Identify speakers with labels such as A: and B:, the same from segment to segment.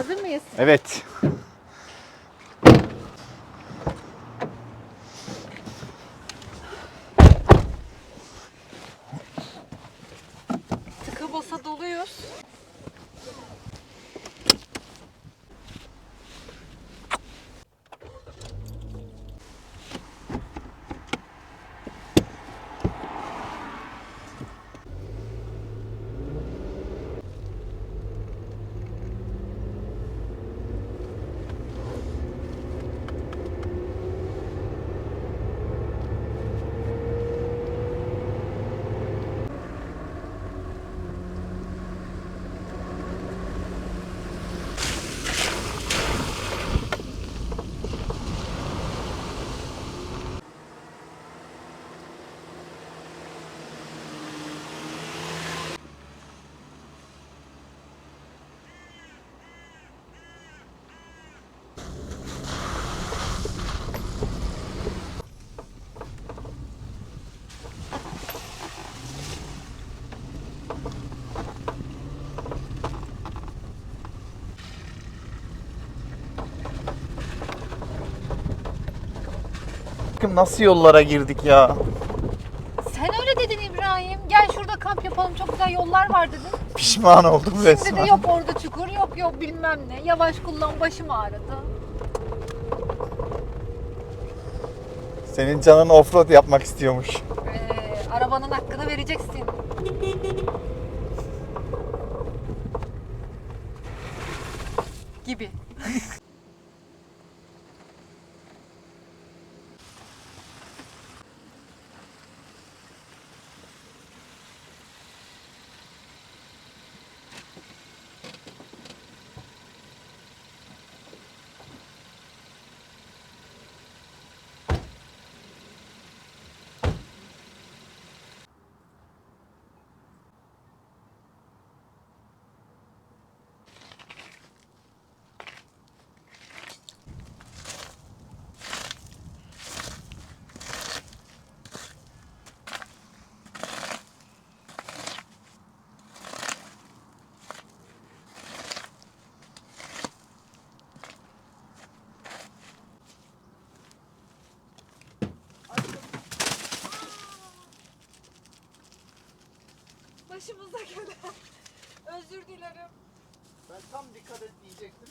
A: Hazır mıyız?
B: Evet.
A: Tıka basa doluyuz.
B: Bakın nasıl yollara girdik ya.
A: Sen öyle dedin İbrahim. Gel şurada kamp yapalım. Çok güzel yollar var dedin.
B: Pişman oldum
A: Şimdi de
B: resmen.
A: yok orada çukur, yok bilmem ne. Yavaş kullan, başım ağrıdı.
B: Senin canın offroad yapmak istiyormuş.
A: Arabanın hakkını vereceksin. Gibi. Başımıza gelen. Özür dilerim.
B: Ben tam dikkat et diyecektim.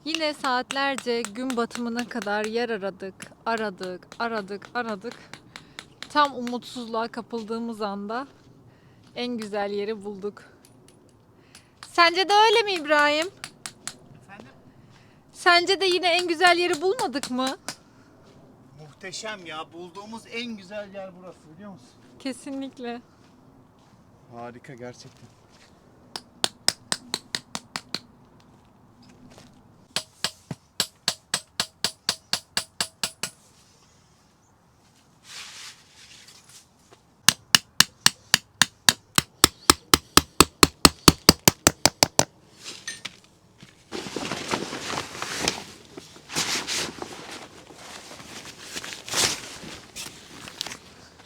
A: Yine saatlerce gün batımına kadar yer aradık. Tam umutsuzluğa kapıldığımız anda en güzel yeri bulduk. Sence de öyle mi İbrahim?
B: Efendim?
A: Sence de yine en güzel yeri bulmadık mı?
B: Muhteşem ya. Bulduğumuz en güzel yer burası, biliyor musun?
A: Kesinlikle.
B: Harika gerçekten.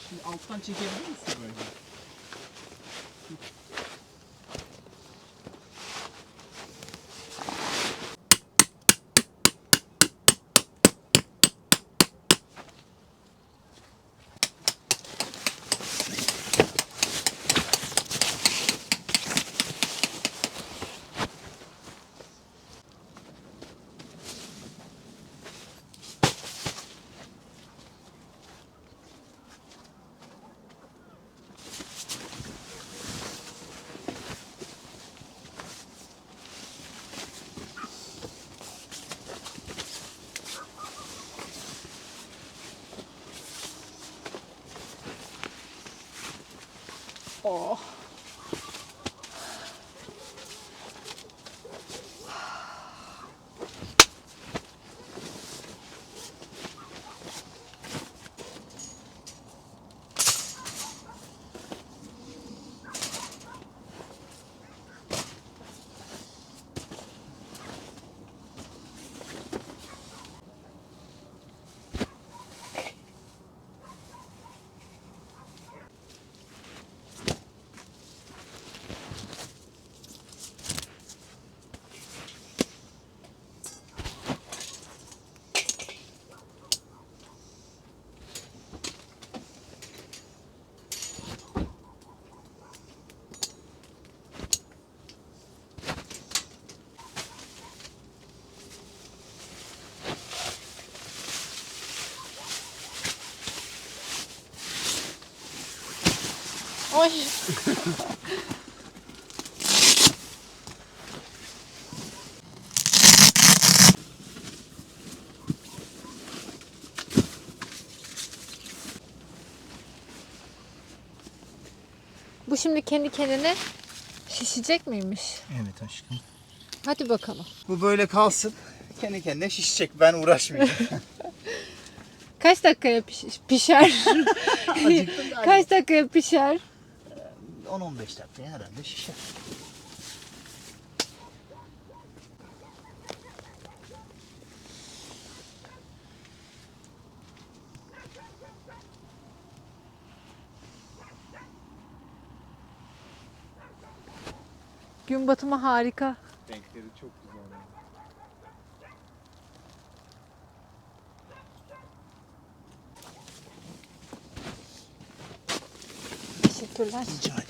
B: Şimdi alttan çekebilir misin böyle?
A: Oh. Oy. Bu şimdi kendi kendine şişecek miymiş?
B: Evet aşkım.
A: Hadi bakalım.
B: Bu böyle kalsın. Kendi kendine şişecek. Ben uğraşmayacağım.
A: Kaç dakikaya pişer?
B: Acıktım galiba.
A: Kaç dakikaya pişer?
B: 10-15 dakikaya herhalde şişer.
A: Gün batımı harika.
B: Renkleri çok güzel.
A: Teşekkürler.
B: Rica ederim.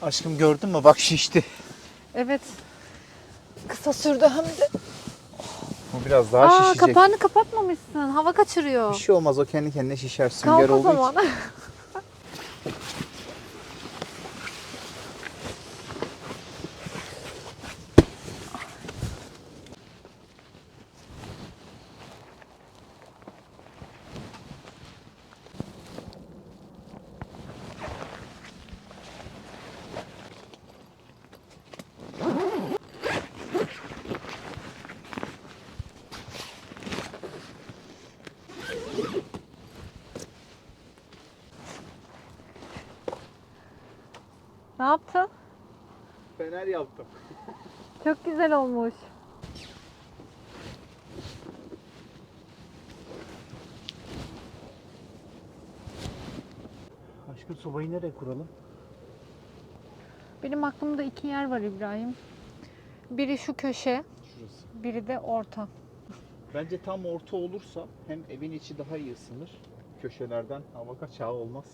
B: Aşkım gördün mü? Bak şişti.
A: Evet. Kısa sürdü hem de.
B: Bu biraz daha şişecek.
A: Kapağını kapatmamışsın. Hava kaçırıyor.
B: Bir şey olmaz, o kendi kendine şişer. Sünger
A: Kalk o
B: olduğu
A: zaman.
B: için.
A: Ne yaptın?
B: fener yaptım.
A: Çok güzel olmuş.
B: Aşkım sobayı nereye kuralım?
A: Benim aklımda 2 yer var İbrahim. Biri şu köşe,
B: Şurası.
A: biri de orta.
B: Bence tam orta olursa hem evin içi daha iyi ısınır. Köşelerden hava kaçağı olmaz.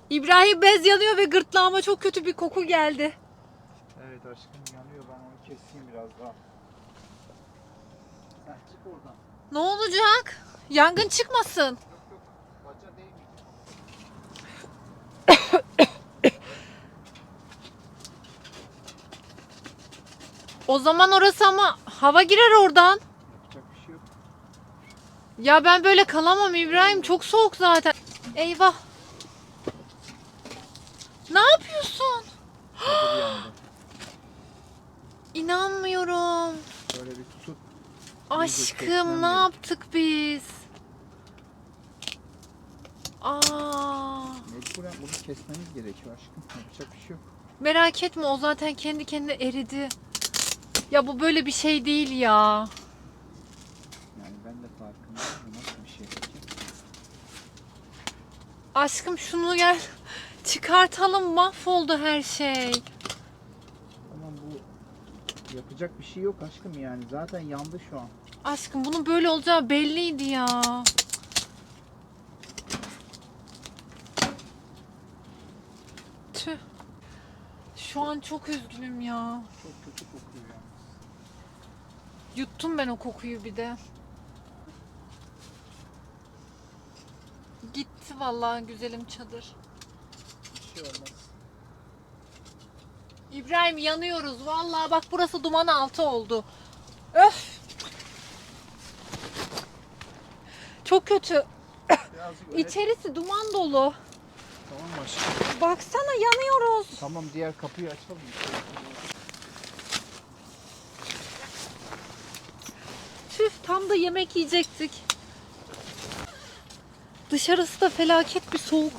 A: İbrahim bez yanıyor ve gırtlağıma çok kötü bir koku geldi.
B: Evet aşkım yanıyor, ben onu keseyim biraz daha. Sen çık oradan.
A: Ne olacak? Yangın çıkmasın.
B: Yok yok, baca değmeyecek.
A: O zaman orası ama hava girer oradan.
B: Yapacak bir şey yok.
A: Ya ben böyle kalamam İbrahim. Çok soğuk zaten. Eyvah. Ne yapıyorsun?
B: Çadır yandı.
A: İnanmıyorum.
B: Böyle bir tutup
A: Aşkım
B: kesmem
A: ne
B: gerek.
A: yaptık biz? Aa,
B: Mecburen bunu kesmemiz gerekiyor aşkım. Yapacak bir şey yok.
A: merak etme o zaten kendi kendine eridi. Ya bu böyle bir şey değil ya.
B: Yani ben de farkındayım. Bu nasıl bir şey peki?
A: Aşkım şunu gel çıkartalım, mahvoldu her şey.
B: Tamam, bu yapacak bir şey yok aşkım yani. Zaten yandı şu an.
A: Aşkım bunun böyle olacağı belliydi ya. Tüh. Şu an çok üzgünüm ya.
B: Çok kötü kokuyor yani.
A: Yuttum ben o kokuyu bir de. Gitti vallahi güzelim çadır.
B: Bir şey olmaz.
A: İbrahim yanıyoruz vallahi, bak burası duman altı oldu. Öf. Çok kötü.
B: Birazcık öne...
A: İçerisi duman dolu.
B: Tamam mı aşkım?
A: Baksana yanıyoruz.
B: Tamam, diğer kapıyı açalım.
A: Tüh, tam da yemek yiyecektik. Dışarısı da felaket bir soğuk.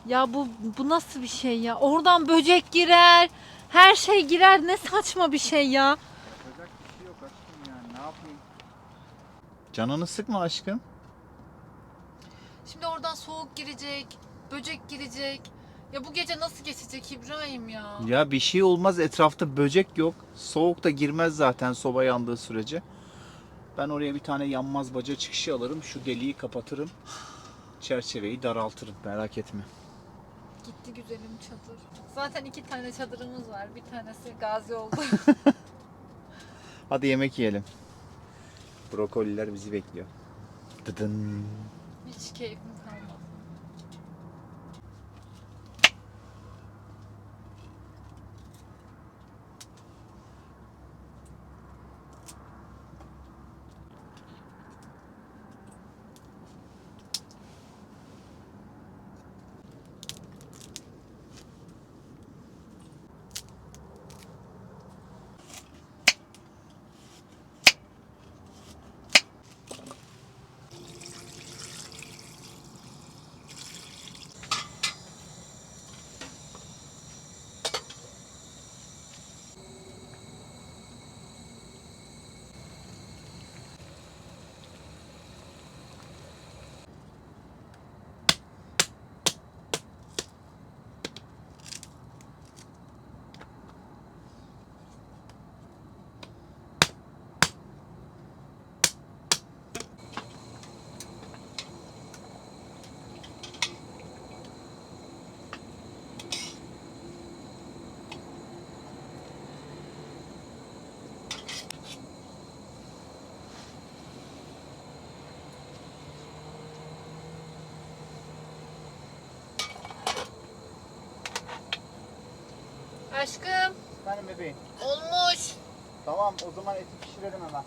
A: Ya bu nasıl bir şey ya? Oradan böcek girer, her şey girer. Ne saçma bir şey ya.
B: Yapacak bir şey yok aşkım yani. Ne yapayım? Canını sıkma aşkım.
A: Şimdi oradan soğuk girecek, böcek girecek. Ya bu gece nasıl geçecek İbrahim ya?
B: Ya bir şey olmaz, etrafta böcek yok. Soğuk da girmez zaten soba yandığı sürece. Ben oraya bir tane yanmaz baca çıkışı alırım. Şu deliği kapatırım. Çerçeveyi daraltırım. Merak etme.
A: Gitti güzelim çadır. Zaten 2 tane çadırımız var. Bir tanesi gazi oldu.
B: Hadi yemek yiyelim. Brokoliler bizi bekliyor. Dıdın.
A: Hiç keyfim kalmadı. Aşkım,
B: Benim bebeğim.
A: olmuş.
B: Tamam, o zaman eti pişirelim hemen.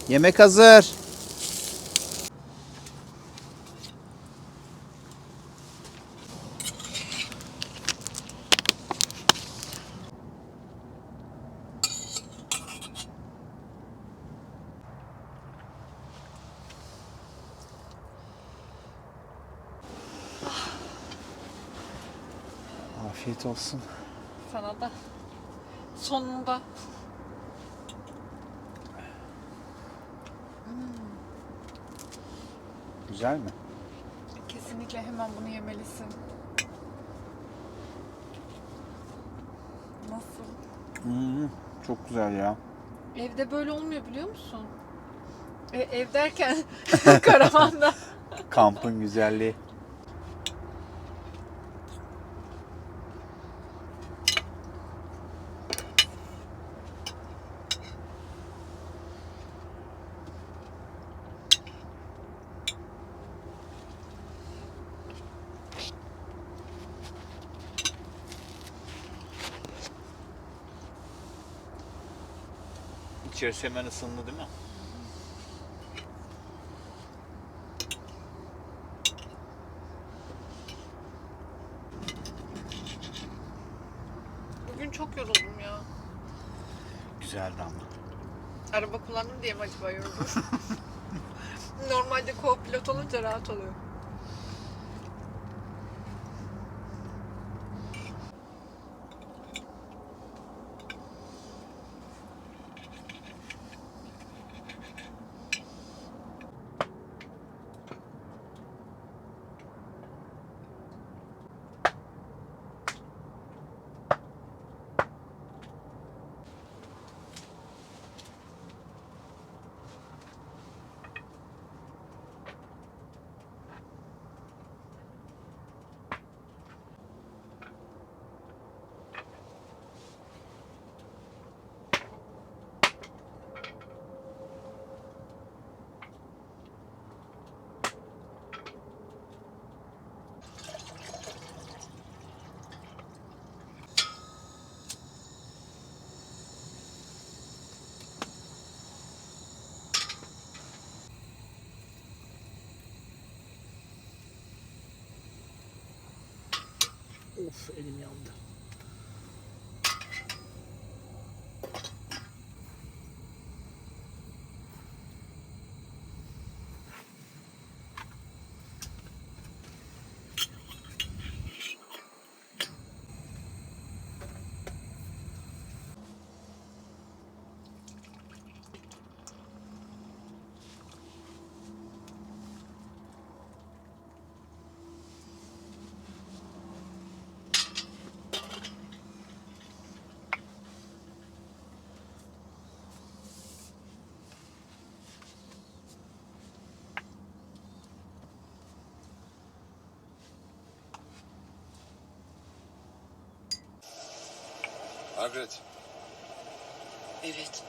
B: Yemek hazır. Afiyet olsun.
A: Sana da. Sonunda.
B: Güzel mi?
A: Kesinlikle hemen bunu yemelisin. Nasıl?
B: Çok güzel ya.
A: Evde böyle olmuyor biliyor musun? Ev derken karavanda.
B: Kampın güzelliği. İçerisi hemen ısındı değil mi?
A: Bugün çok yoruldum ya.
B: Güzeldi ama.
A: Araba kullandım diye mi acaba yoruldum? Normalde co-pilot olunca rahat oluyor.
B: Of, elim yandı.
C: Margaret,
D: Evet.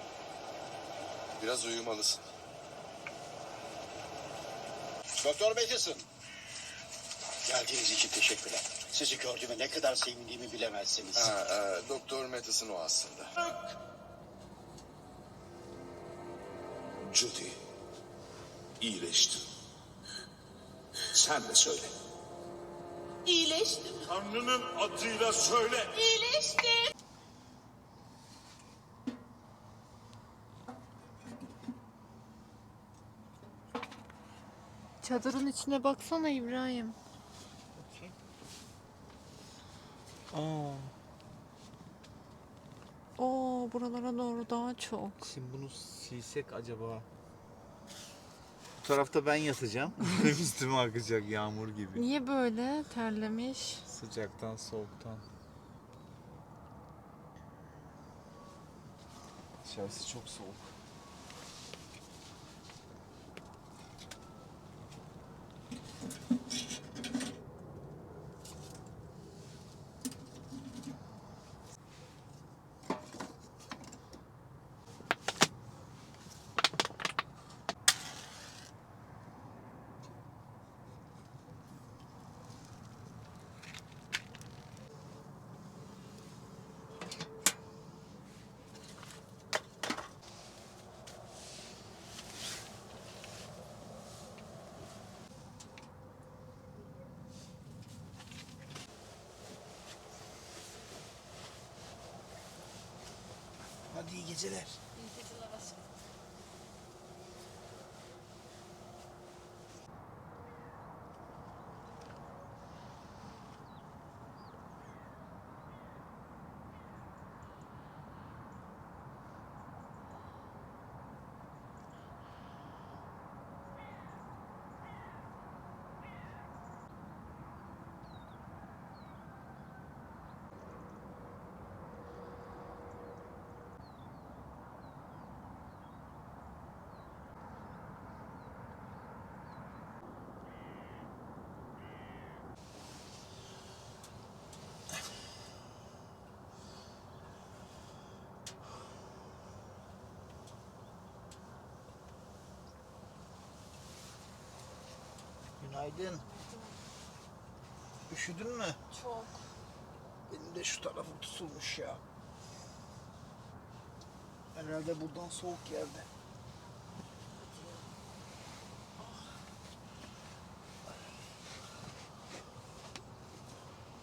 C: biraz uyumalısın.
D: Doktor Matheson. Geldiğiniz için teşekkürler. Sizi gördüğüme ne kadar sevindiğimi bilemezsiniz.
C: Doktor Matheson o aslında.
E: Judy, iyileştin. Sen de söyle.
F: İyileştim.
E: Tanrı'nın adıyla söyle.
F: İyileştim.
A: Çadırın içine baksana İbrahim.
B: Aa,
A: Oo, buralara doğru daha çok.
B: şimdi bunu silsek acaba? Bu tarafta ben yatacağım. Üstüme akacak yağmur gibi.
A: Niye böyle terlemiş?
B: Sıcaktan, soğuktan. Dışarısı çok soğuk. Hadi iyi geceler. Günaydın. Üşüdün mü?
A: Çok.
B: Benim de şu tarafım tutulmuş ya. Herhalde buradan soğuk geldi.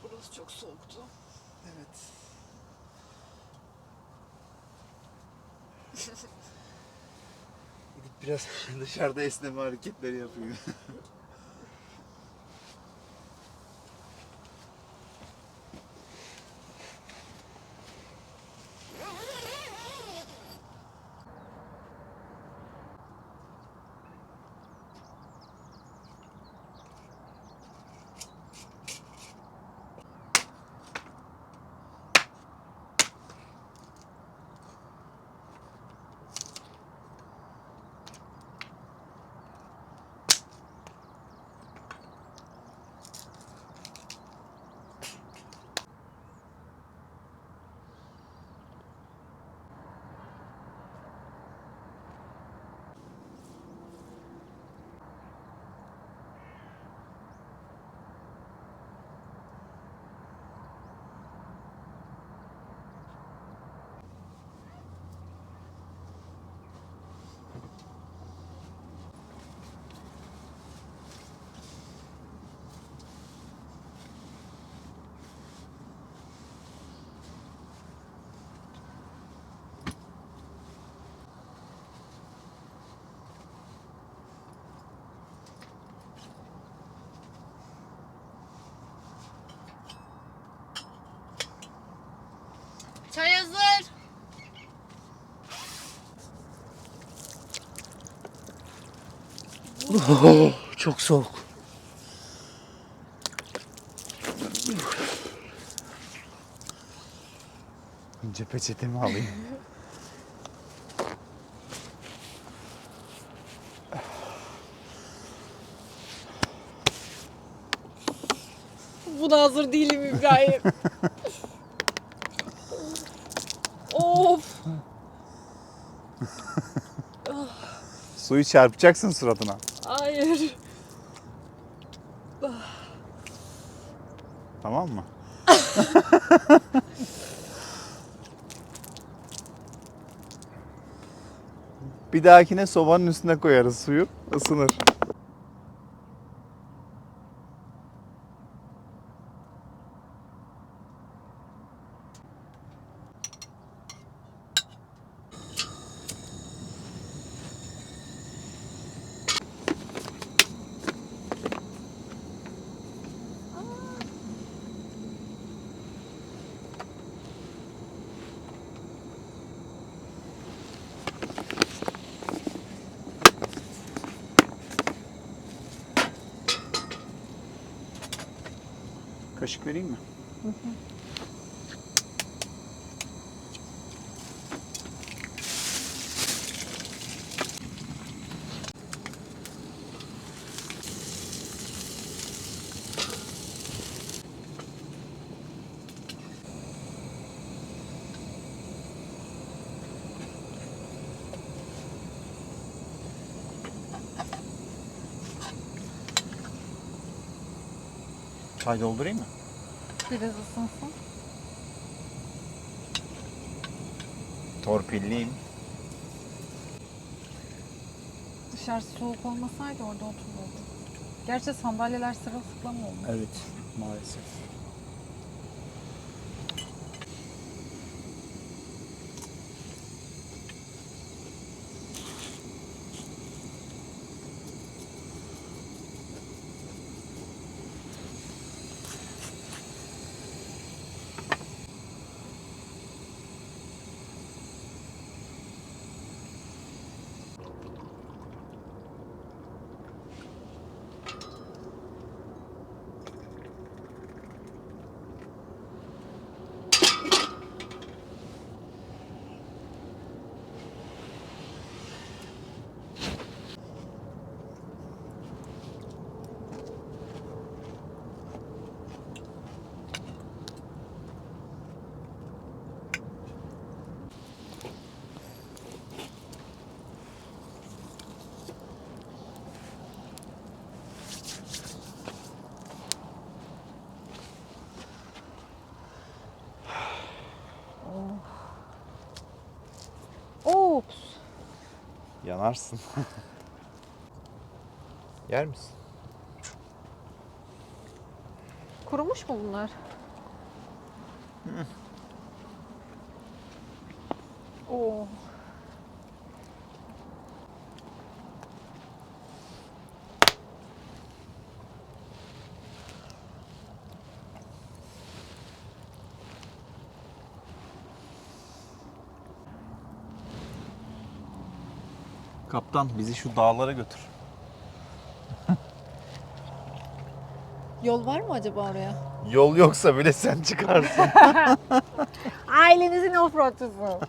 A: Burası çok soğuktu.
B: Evet. Gidip biraz dışarıda esneme hareketleri yapayım. Çok soğuk. Önce peçetemi alayım.
A: Buna hazır değilim İbrahim. Of.
B: Suyu çarpacaksın suratına.
A: Hayır.
B: Tamam mı? Bir dahakine sobanın üstüne koyarız suyu. Isınır. Kaşık vereyim mi? Çay doldurayım mı?
A: Biraz ısınsın.
B: Torpilliyim.
A: Dışarısı soğuk olmasaydı orada otururdum. Gerçi sandalyeler sırılsıklam olmuş.
B: Evet, maalesef.
A: Ops.
B: Yanarsın. Yer misin?
A: Kurumuş mu bunlar? Oo.
B: Kaptan bizi şu dağlara götür.
A: Yol var mı acaba oraya?
B: Yol yoksa bile sen çıkarsın.
A: Ailemizin offroadçusu.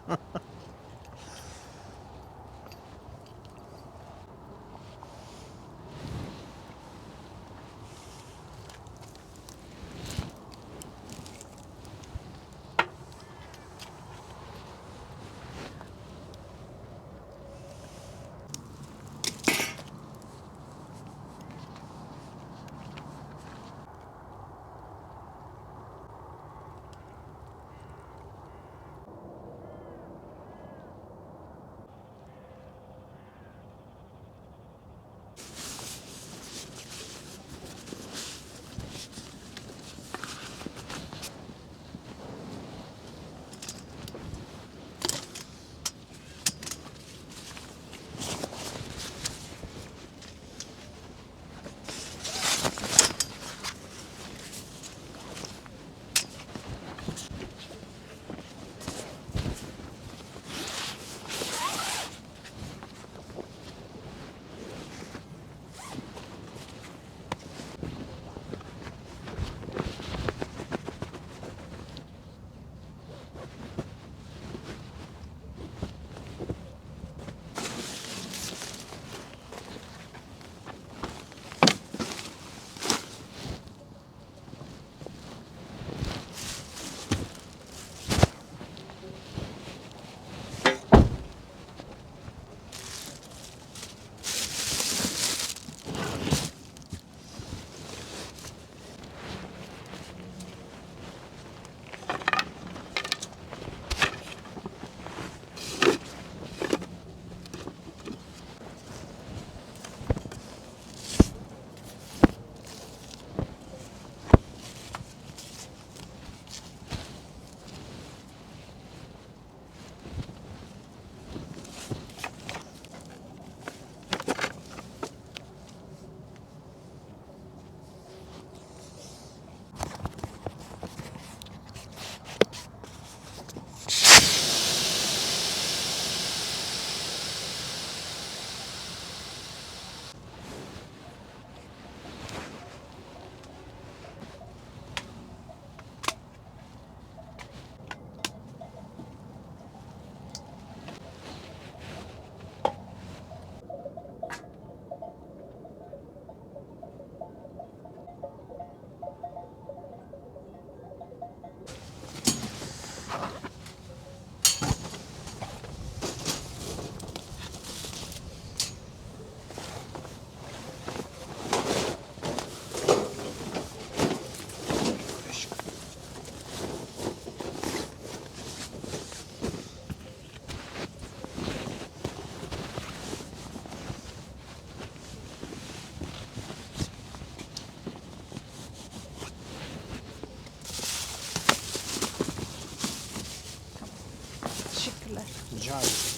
B: Hadi.